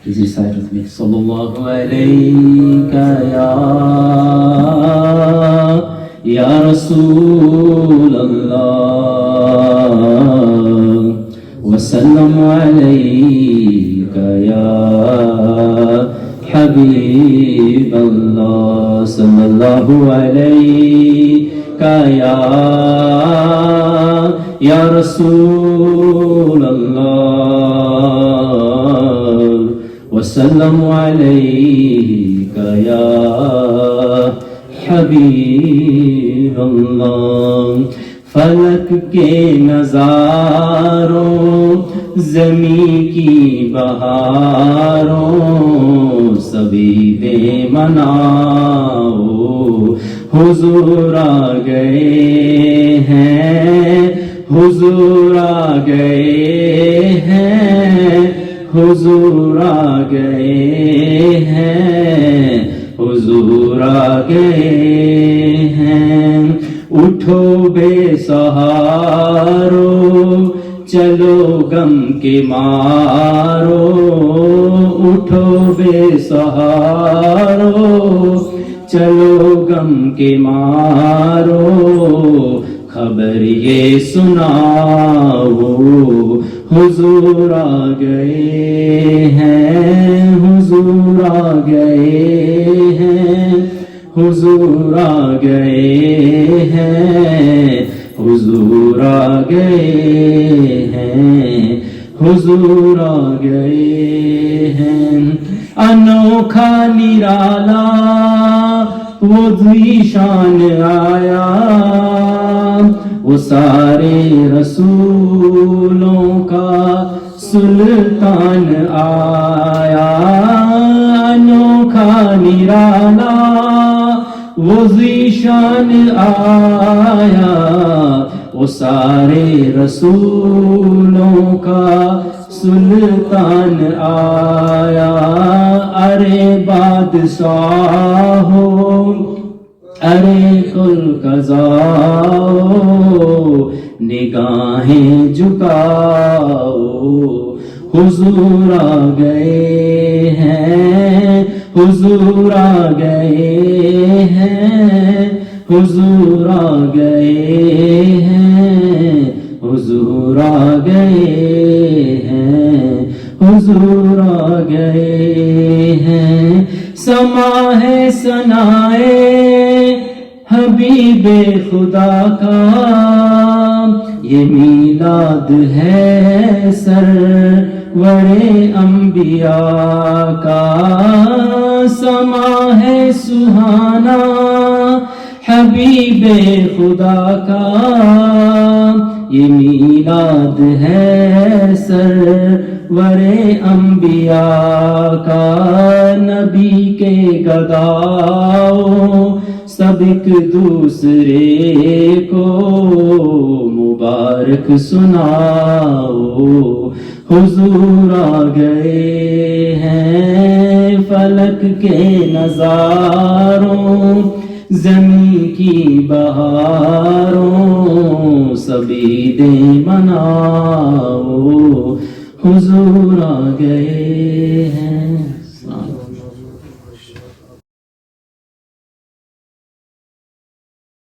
Easy side with me. Sallallahu alayka ya Rasul Allah, wa sallamu alayka ya Habib Allah, sallallahu alayka ya Rasul Allah, wa sallamu alayka ya حبیب اللہ. فلک کے نظاروں زمین کی بہاروں سبھی بے مناؤ حضور آ گئے ہیں، حضور آ گئے ہیں، حضور آ گئے ہیں، حضور آ گئے ہیں. اٹھو بے سہارو چلو غم کے مارو، اٹھو بے سہارو چلو غم کے مارو، خبر یہ سناؤ حضور آ گئے ہیں، حضور آ گئے ہیں، حضور آ گئے ہیں، حضور آ گئے ہیں، حضور آ گئے ہیں. انوکھا نرالا وہ ذیشان آیا، وہ سارے رسولوں کا سلطان آیا. انوکھا نرالا وہ ذیشان آیا، وہ سارے رسولوں کا سلطان آیا. ارے بادشاہو ارے کل قضاؤ نگاہیں جھکاؤ، حضور آ گئے ہیں، حضور آ گئے ہیں، حضور آ گئے ہیں، حضور آ گئے ہیں، حضور آ گئے ہیں. سما ہے ثنائے حبیب خدا کا، یہ میلاد ہے سرور انبیاء کا. سما ہے سہانا حبیب خدا کا، یہ میلاد ہے سرور انبیاء کا. نبی کے گداؤں سب ایک دوسرے کو مبارک سناؤ، حضور آ گئے ہیں. فلک کے نظاروں زمین کی بہاروں سبھی دے مناؤ، حضور آ گئے ہیں.